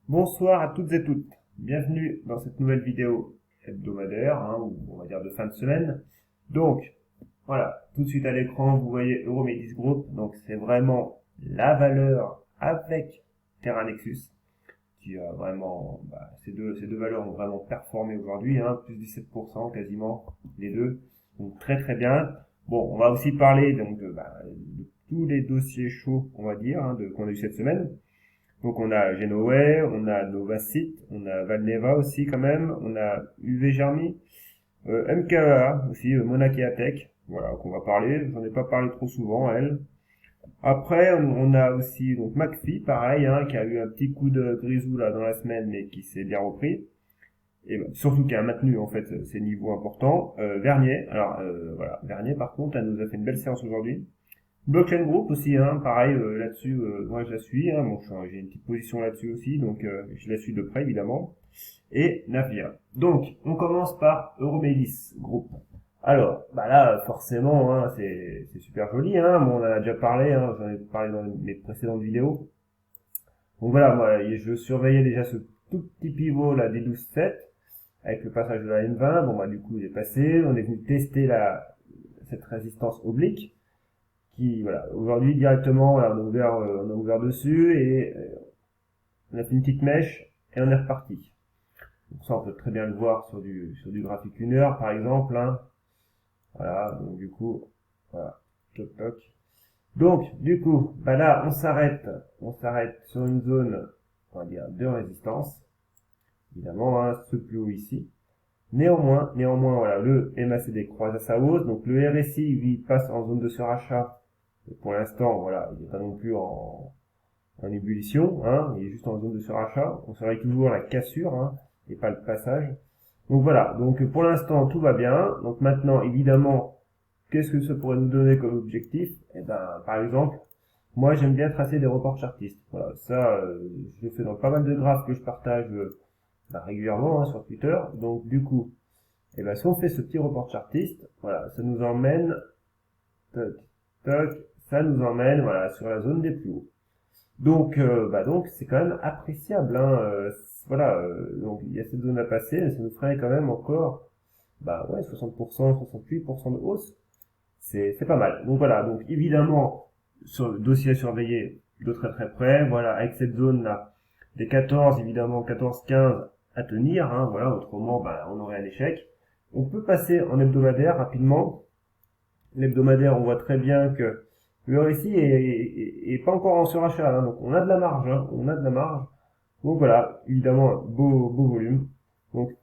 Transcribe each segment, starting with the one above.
Bonsoir à toutes et toutes. Bienvenue dans cette nouvelle vidéo hebdomadaire, ou on va dire de fin de semaine. Donc, voilà, tout de suite à l'écran, vous voyez Euromedis Group. Donc, c'est vraiment la valeur avec Terra Nexus qui a vraiment, ces deux valeurs ont vraiment performé aujourd'hui, plus 17% quasiment, les deux. Donc, très très bien. Bon, on va aussi parler donc de tous les dossiers chauds, on va dire, qu'on a eu cette semaine. Donc on a Genoway, on a Novacite, on a Valneva aussi quand même, on a UV Germi, MKEA aussi, Monakea Tech, voilà, qu'on va parler, j'en ai pas parlé trop souvent, elle. Après, on a aussi donc McPhee, pareil, qui a eu un petit coup de grisou là dans la semaine, mais qui s'est bien repris. Et surtout qui a maintenu en fait ses niveaux importants. Vernier, alors voilà, Vernier par contre, elle nous a fait une belle séance aujourd'hui. Blockchain Group aussi, pareil là-dessus, moi je la suis, bon, j'ai une petite position là-dessus aussi, donc je la suis de près évidemment. Et Navia. Donc, on commence par Euromedis Group. Alors, bah là, forcément, c'est super joli, bon, on en a déjà parlé, j'en ai parlé dans mes précédentes vidéos. Donc voilà, moi, je surveillais déjà ce tout petit pivot là des 12,7 avec le passage de la M20. Bon bah du coup il est passé, on est venu tester cette résistance oblique qui voilà aujourd'hui directement voilà, on a ouvert dessus et on a fait une petite mèche et on est reparti. Donc ça on peut très bien le voir sur du graphique 1 heure par exemple, voilà, donc du coup voilà, toc toc. Donc du coup bah là on s'arrête sur une zone on va dire de résistance évidemment, ce plus haut ici. Néanmoins, voilà, le MACD croise à sa hausse, donc le RSI, lui, il passe en zone de surachat. Et pour l'instant, voilà, il n'est pas non plus en ébullition, il est juste en zone de surachat. On surveille toujours la cassure, et pas le passage. Donc voilà, donc pour l'instant, tout va bien. Donc maintenant, évidemment, qu'est-ce que ça pourrait nous donner comme objectif? Eh ben, par exemple, moi, j'aime bien tracer des reports chartistes. Voilà, ça, je le fais dans pas mal de graphes que je partage régulièrement sur Twitter. Donc du coup, et ben, si on fait ce petit report chartiste, voilà, ça nous emmène, toc, toc, ça nous emmène, voilà, sur la zone des plus hauts. Donc c'est quand même appréciable, voilà, donc il y a cette zone à passer, ça nous ferait quand même encore, ouais, 60%, 68% de hausse. C'est pas mal. Donc voilà, donc évidemment, sur le dossier à surveiller de très très près, voilà, avec cette zone là, des 14, évidemment, 14-15 à tenir, voilà, autrement, on aurait un échec. On peut passer en hebdomadaire rapidement. L'hebdomadaire, on voit très bien que le RSI est pas encore en surachat, donc on a de la marge, on a de la marge. Donc voilà, évidemment, beau volume. Donc,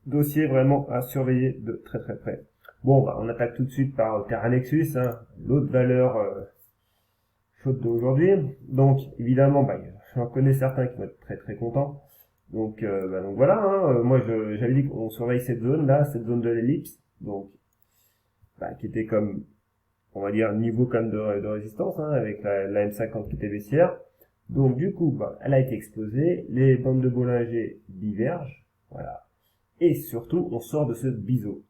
dossier vraiment à surveiller de très très près. Bon, on attaque tout de suite par Terra Nexus, l'autre valeur chaude d'aujourd'hui. Donc, évidemment, j'en connais certains qui vont être très très contents. Donc voilà, moi j'avais dit qu'on surveille cette zone là, cette zone de l'ellipse, donc qui était comme on va dire niveau comme de résistance, avec la M50 qui était baissière. Donc du coup, elle a été explosée, les bandes de Bollinger divergent, voilà, et surtout on sort de ce biseau.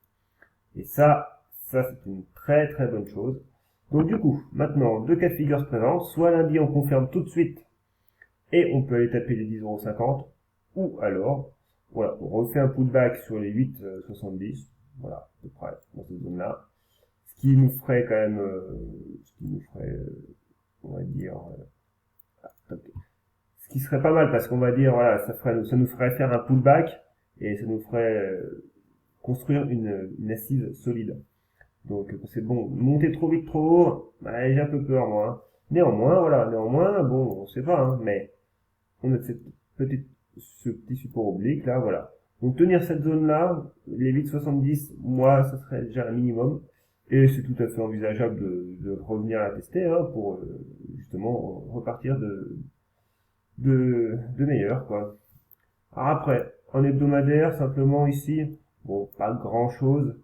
Et ça c'est une très très bonne chose. Donc du coup, maintenant, deux cas de figure se présentent. Soit lundi on confirme tout de suite et on peut aller taper les 10,50 €, ou alors, voilà, on refait un pullback sur les 8,70, voilà, à peu près dans cette zone-là. Ce qui nous ferait quand même, on va dire, ce qui serait pas mal parce qu'on va dire, voilà, ça nous ferait faire un pullback et ça nous ferait construire une assise solide. Donc c'est bon, monter trop vite trop haut, j'ai un peu peur moi. Néanmoins, bon, on sait pas, mais on a ce petit support oblique là, voilà. Donc tenir cette zone là, les 8,70, moi, ça serait déjà un minimum. Et c'est tout à fait envisageable de revenir la tester pour justement repartir de meilleur quoi. Alors après, en hebdomadaire, simplement ici, bon, pas grand chose.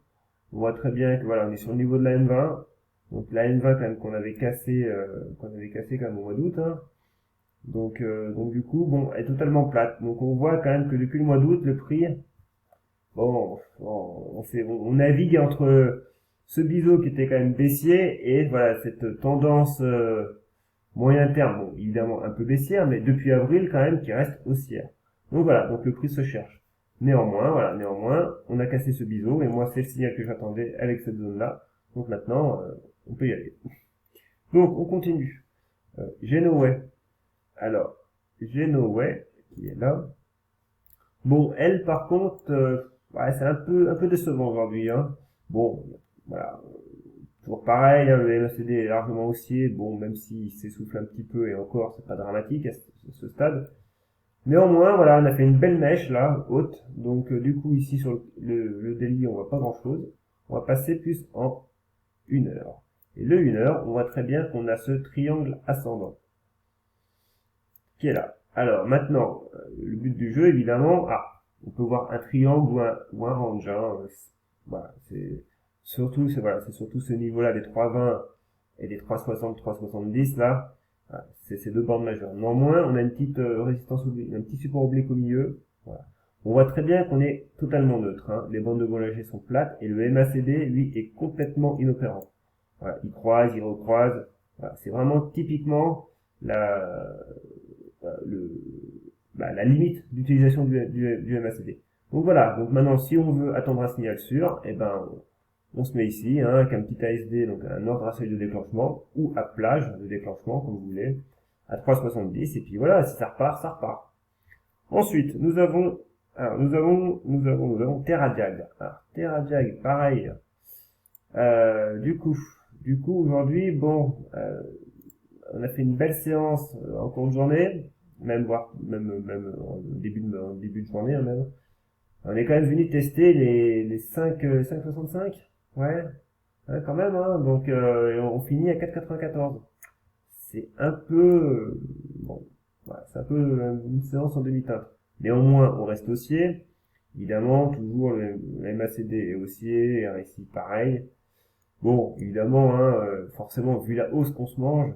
On voit très bien que voilà, on est sur le niveau de la M20. Donc la M20 quand même qu'on avait cassé quand même au mois d'août. Donc du coup, bon, elle est totalement plate. Donc on voit quand même que depuis le mois d'août, le prix, bon, on navigue entre ce biseau qui était quand même baissier et voilà cette tendance, Moyen terme, bon, évidemment un peu baissière, mais depuis avril quand même qui reste haussière. Donc voilà, donc le prix se cherche. Néanmoins, voilà, néanmoins, on a cassé ce biseau, et moi c'est le signal que j'attendais avec cette zone-là. Donc maintenant, on peut y aller. Donc on continue. Genoway. Alors, Genoway, qui est là. Bon, elle par contre, ouais, c'est un peu décevant aujourd'hui, hein. Bon, voilà, toujours pareil, hein, le MACD est largement haussier, bon, même s'il s'essouffle un petit peu, et encore, c'est pas dramatique à ce stade. Néanmoins, voilà, on a fait une belle mèche, là, haute, donc du coup, ici, sur le daily, on voit pas grand-chose. On va passer plus en 1 heure. Et le 1 heure, on voit très bien qu'on a ce triangle ascendant, qui est là. Alors, maintenant, le but du jeu, évidemment, on peut voir un triangle ou un range, hein, voilà, c'est surtout ce niveau-là des 3,20 et des 3,60, 3,70 là, voilà, c'est ces deux bandes majeures. Néanmoins, on a une petite résistance oblique, un petit support oblique au milieu. Voilà. On voit très bien qu'on est totalement neutre, hein. Les bandes de Bollinger sont plates et le MACD, lui, est complètement inopérant. Voilà, il croise, il recroise. Voilà, c'est vraiment typiquement la, le, la limite d'utilisation du MACD. Donc voilà, donc maintenant si on veut attendre un signal sûr, eh ben on se met ici, hein, avec un petit ASD, donc un ordre à seuil de déclenchement, ou à plage de déclenchement, comme vous voulez, à 3,70, et puis voilà, si ça repart, ça repart. Ensuite, nous avons TerraJag. Alors, TerraJag, pareil. Du coup, aujourd'hui, bon, on a fait une belle séance en cours de journée, même en début de journée, hein, même. On est quand même venu tester les 5,65. Ouais, ouais, quand même, hein. Donc, et on finit à 4,94. C'est un peu, bon, voilà, c'est un peu une séance en demi-teinte. Néanmoins, on reste haussier. Évidemment, toujours le MACD est haussier, RSI pareil. Bon, évidemment, hein, forcément, vu la hausse qu'on se mange,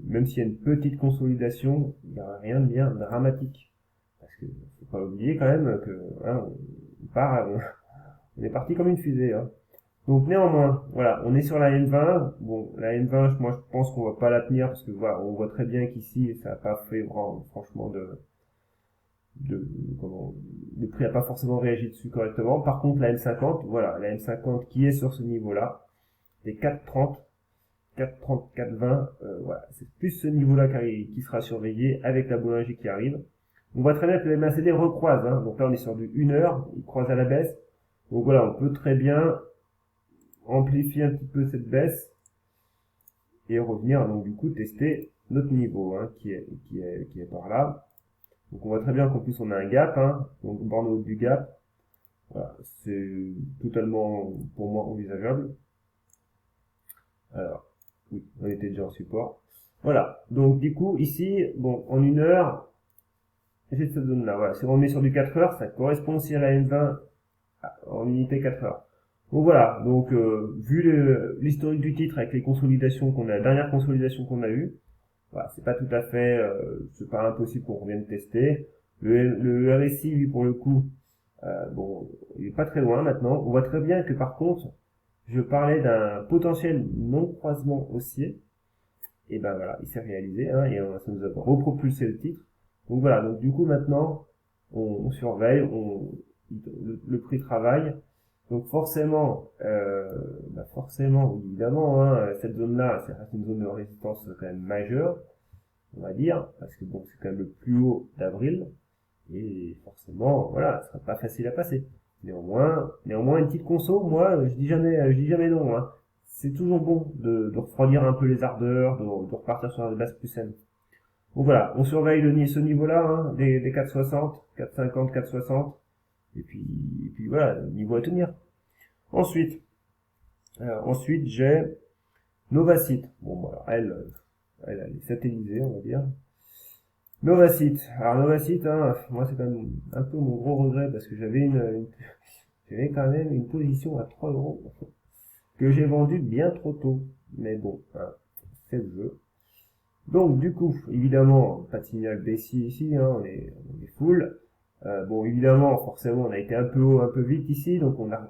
même s'il y a une petite consolidation, il n'y a rien de bien dramatique. Parce que faut pas oublier quand même que hein, on est parti comme une fusée. Hein. Donc néanmoins, voilà, on est sur la M20. Bon, la M20, moi je pense qu'on va pas la tenir parce que voilà, on voit très bien qu'ici ça n'a pas fait vraiment, franchement de comment, le prix n'a pas forcément réagi dessus correctement. Par contre, la M50, voilà, la M50 qui est sur ce niveau-là, des 4,30, 4,30, 4,20, voilà, c'est plus ce niveau-là qui sera surveillé avec la boulangerie qui arrive. On voit très bien que le MACD recroise, hein. Donc là on est sur du 1 heure, il croise à la baisse. Donc voilà, on peut très bien amplifier un petit peu cette baisse et revenir donc du coup tester notre niveau, hein, qui est par là. Donc on voit très bien qu'en plus on a un gap, hein, donc borne haute du gap. Voilà, c'est totalement pour moi envisageable. Alors, oui, on était déjà en support. Voilà, donc du coup ici, bon, en 1 heure, j'ai cette zone là, voilà, si on remet sur du 4 heures, ça correspond aussi à la M20 en unité 4 heures. Donc voilà, donc vu l'historique du titre avec les consolidations la dernière consolidation qu'on a eue, voilà, c'est pas tout à fait, c'est pas impossible qu'on revienne tester. Le RSI, lui, pour le coup, bon, il est pas très loin maintenant. On voit très bien que par contre, je parlais d'un potentiel non-croisement haussier. Et ben voilà, il s'est réalisé, hein, et ça nous a repropulsé le titre. Donc voilà, donc du coup maintenant, on surveille, le prix travaille. Donc forcément, forcément, évidemment, hein, cette zone-là, c'est une zone de résistance quand même majeure, on va dire, parce que bon, c'est quand même le plus haut d'avril, et forcément, voilà, ce sera pas facile à passer. Néanmoins, une petite conso, moi, je dis jamais non, hein. C'est toujours bon de refroidir un peu les ardeurs, de repartir sur des bases plus saines. Donc voilà, on surveille ce niveau-là, hein, des 4,60, 4,50, 4,60, et puis voilà, niveau à tenir. Ensuite, j'ai Novacite. Bon, voilà, elle est satellisée, on va dire. Novacite. Alors Novacite, hein, moi c'est quand même un peu mon gros regret parce que j'avais quand même une position à 3 euros que j'ai vendu bien trop tôt. Mais bon, hein, c'est le jeu. Donc du coup, évidemment, pas de signal baissier ici, hein, on est full. Bon, évidemment, forcément, on a été un peu haut, un peu vite ici, donc on a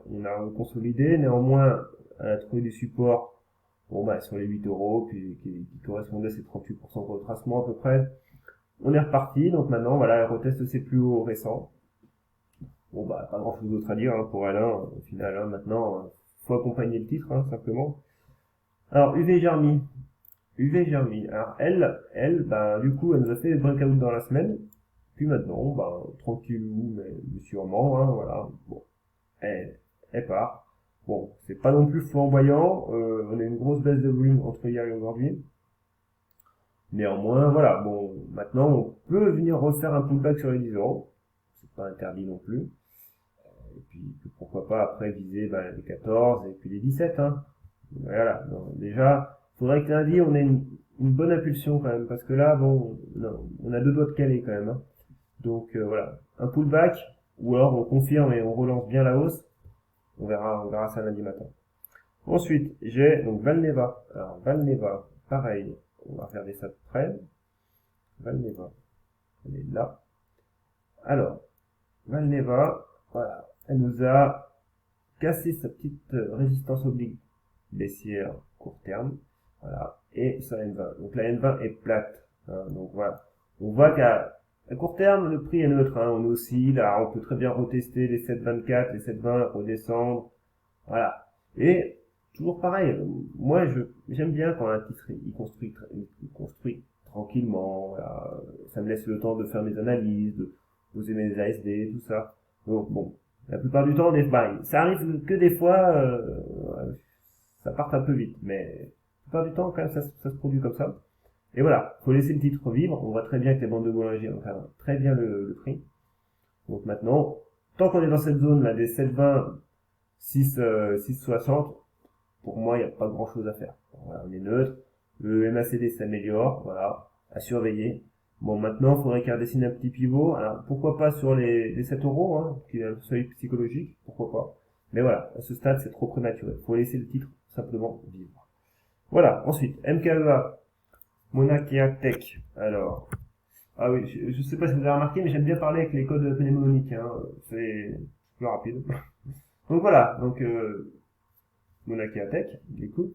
consolidé. Néanmoins, on a trouvé du support Bon, bah, sur les 8 euros, qui correspondait à ces 38% de retracement à peu près. On est reparti, donc maintenant, voilà, elle reteste ses plus hauts récents. Bon, bah, pas grand chose d'autre à dire, hein, pour Alain, au final, hein, maintenant, faut accompagner le titre, hein, simplement. Alors, UV Germi. UV Germi. Alors, bah, du coup, elle nous a fait le breakout dans la semaine. Puis maintenant, bah, tranquillou, mais sûrement, hein, voilà. Bon, elle part. Bon, c'est pas non plus flamboyant. On a une grosse baisse de volume entre hier et aujourd'hui. Néanmoins, voilà. Bon, maintenant, on peut venir refaire un pullback sur les 10 euros. C'est pas interdit non plus. Et puis, pourquoi pas après viser bah, les 14 et puis les 17. Hein. Voilà. Donc, déjà, faudrait que lundi, on ait une bonne impulsion quand même. Parce que là, bon, non, on a deux doigts de caler quand même. Hein. Donc, voilà. Un pullback. Ou alors, on confirme et on relance bien la hausse. On verra ça lundi matin. Ensuite, j'ai donc Valneva. Alors, Valneva, pareil. On va regarder ça de près. Valneva. Elle est là. Alors, Valneva, voilà. Elle nous a cassé sa petite résistance oblique baissière court terme. Voilà. Et sa N20. Donc, la N20 est plate. Hein, donc, voilà. On voit qu'à court terme, le prix est neutre. Hein, on oscille. Là, on peut très bien retester les 7,24, les 7,20, redescendre. Voilà. Et toujours pareil, moi j'aime bien quand un titre il construit tranquillement, voilà. Ça me laisse le temps de faire mes analyses, de poser mes ASD, tout ça. Donc bon, la plupart du temps, ça arrive que des fois, ça part un peu vite, mais la plupart du temps quand même ça se produit comme ça. Et voilà, faut laisser le titre vivre. On voit très bien que les bandes de Bollinger encadrent très bien le prix. Donc maintenant, tant qu'on est dans cette zone là des 7,20 6,60, pour moi, il n'y a pas grand chose à faire. Voilà, on est neutre. Le MACD s'améliore, voilà, à surveiller. Bon, maintenant, il faudrait qu'elle dessine un petit pivot. Alors, pourquoi pas sur les 7 euros, hein, qui est un seuil psychologique, pourquoi pas. Mais voilà, à ce stade, c'est trop prématuré. Il faut laisser le titre simplement vivre. Voilà, ensuite, MKEA, Monakea Tech. Alors, ah oui, je sais pas si vous avez remarqué, mais j'aime bien parler avec les codes mnémoniques, hein, c'est plus rapide. Donc voilà, donc Monakea Tech, du coup.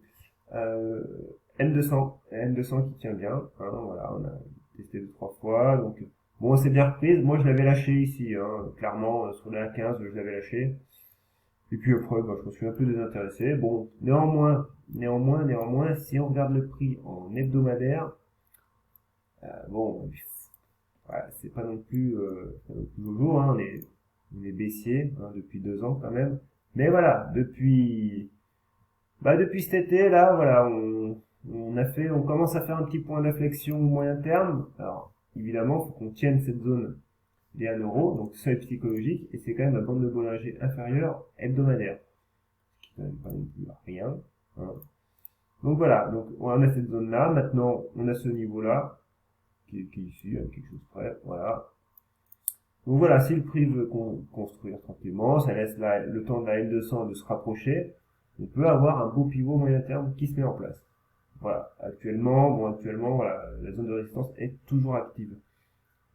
M200 qui tient bien, hein, voilà, on a testé 2-3 fois, donc bon, c'est bien reprise. Moi, je l'avais lâché ici, hein, clairement, sur la 15, je l'avais lâché. Et puis après, bah, je me suis un peu désintéressé. Bon, néanmoins, si on regarde le prix en hebdomadaire, bon, ouais, c'est pas non plus, jour, hein, on est baissier, hein, depuis 2 ans quand même. Mais voilà, depuis cet été, là, voilà, on commence à faire un petit point d'inflexion au moyen terme. Alors, évidemment, faut qu'on tienne cette zone des 1 euro, donc seuil psychologique, et c'est quand même la bande de Bollinger inférieure hebdomadaire. Ce qui est quand même pas non plus rien, hein. Donc voilà, donc on a cette zone-là, maintenant on a ce niveau-là, qui est ici, à quelque chose près, voilà. Donc voilà, si le prix veut construire tranquillement, ça laisse le temps de la M200 de se rapprocher, on peut avoir un beau pivot moyen terme qui se met en place. Voilà, actuellement, voilà, la zone de résistance est toujours active.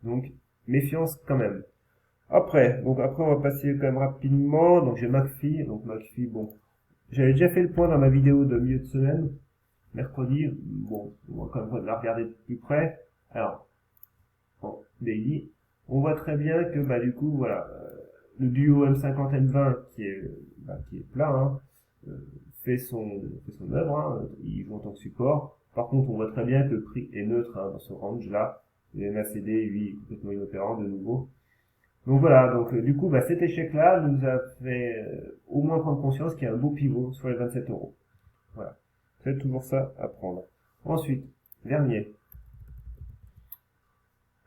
Donc, méfiance quand même. Après, on va passer quand même rapidement. Donc j'ai McPhee. Donc McPhee, bon, j'avais déjà fait le point dans ma vidéo de milieu de semaine, mercredi. Bon, on va quand même la regarder de plus près. Alors, en daily, on voit très bien que bah du coup, voilà, le duo M50 M20 qui est plat, hein, fait son œuvre, hein, il joue en tant que support. Par contre, on voit très bien que le prix est neutre, hein, dans ce range-là. Le MACD, lui, est complètement inopérant de nouveau. Donc voilà, donc du coup, bah, cet échec-là nous a fait au moins prendre conscience qu'il y a un beau pivot sur les 27 euros. Voilà, c'est toujours ça à prendre. Ensuite, Vernier.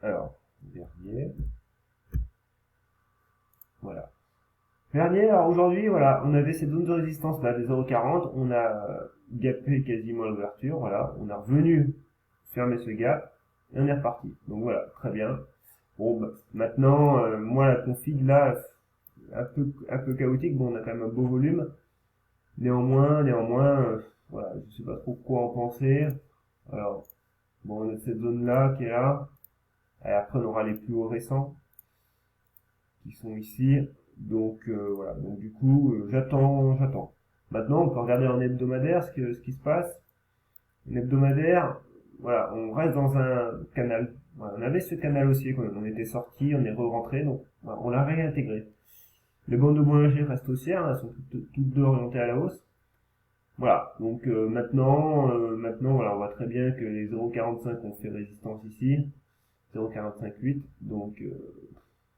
Alors, Vernier. Voilà. Vernier, alors aujourd'hui, voilà, on avait cette zone de résistance là, des 0,40, on a gapé quasiment à l'ouverture, voilà, on a revenu fermer ce gap, et on est reparti. Donc voilà, très bien. Bon, bah, maintenant, moi, la config là, un peu chaotique, bon, on a quand même un beau volume, néanmoins, voilà, je sais pas trop quoi en penser. Alors, bon, on a cette zone là qui est là, et après on aura les plus hauts récents, qui sont ici. Donc voilà, donc du coup j'attends. Maintenant, on peut regarder en hebdomadaire ce qui se passe. En hebdomadaire, voilà, on reste dans un canal. Voilà, on avait ce canal haussier quand même. On était sorti, on est re-rentré, donc voilà, on l'a réintégré. Les bandes de Bollinger restent haussières, elles sont toutes deux orientées à la hausse. Voilà, donc maintenant, voilà, on voit très bien que les 0,45 ont fait résistance ici, 0,458, donc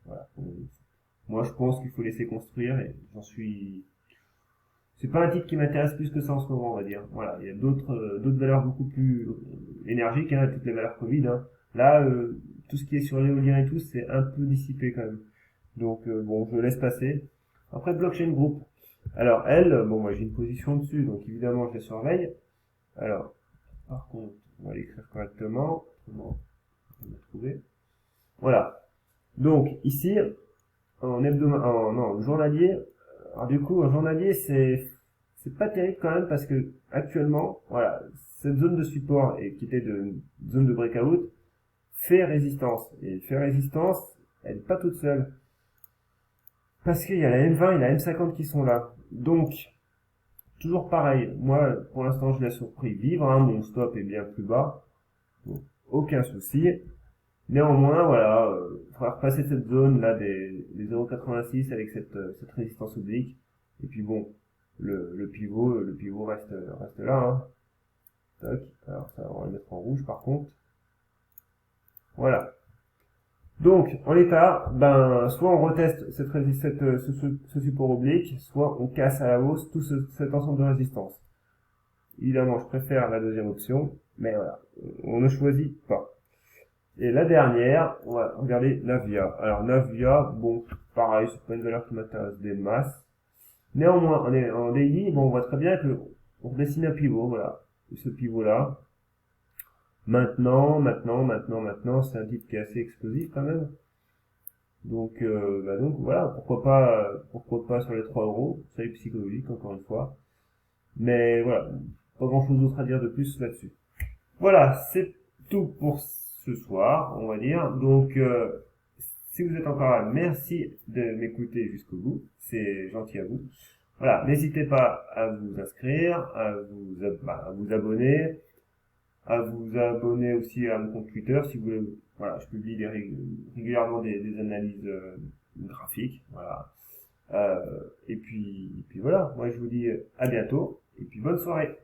voilà. Moi, je pense qu'il faut laisser construire et j'en suis. C'est pas un titre qui m'intéresse plus que ça en ce moment, on va dire. Voilà, il y a d'autres valeurs beaucoup plus énergiques, hein, toutes les valeurs Covid. Hein. Là, tout ce qui est sur l'éolien et tout, c'est un peu dissipé quand même. Donc bon, je laisse passer. Après, Blockchain Group. Alors elle, bon, moi j'ai une position dessus, donc évidemment je la surveille. Alors, par contre, on va l'écrire correctement. Autrement, on va trouver. Voilà. Donc ici, en hebdomadaire, non, journalier. Alors du coup, en journalier, c'est pas terrible quand même parce que actuellement, voilà, cette zone de support et qui était de zone de breakout fait résistance. Et fait résistance, elle n'est pas toute seule. Parce qu'il y a la M20 et la M50 qui sont là. Donc, toujours pareil. Moi, pour l'instant, je l'ai surpris vivre. Hein, mon stop est bien plus bas. Donc, aucun souci. Néanmoins, voilà, il faudra repasser cette zone là des 0,86 avec cette résistance oblique. Et puis bon, le pivot reste là. Hein. Tac. Alors ça, on va le mettre en rouge par contre. Voilà. Donc, en l'état, ben, soit on reteste ce support oblique, soit on casse à la hausse tout cet ensemble de résistance. Évidemment, je préfère la deuxième option, mais voilà, on ne choisit pas. Et la dernière, on va regarder Navia. Alors Navia, bon, pareil, c'est pas une valeur qui m'intéresse des masses. Néanmoins, on est en daily, bon, on voit très bien que on dessine un pivot, voilà. Ce pivot-là. Maintenant, c'est un titre qui est assez explosif quand même. Donc voilà, pourquoi pas sur les 3 euros, c'est psychologique encore une fois. Mais voilà, pas grand chose d'autre à dire de plus là-dessus. Voilà, c'est tout pour ce soir, on va dire. Donc si vous êtes encore là, merci de m'écouter jusqu'au bout, c'est gentil à vous. Voilà, n'hésitez pas à vous inscrire, à vous abonner, aussi à mon compte Twitter si vous voulez. Voilà, je publie régulièrement des analyses graphiques. Voilà. Et puis voilà, moi je vous dis à bientôt et puis bonne soirée.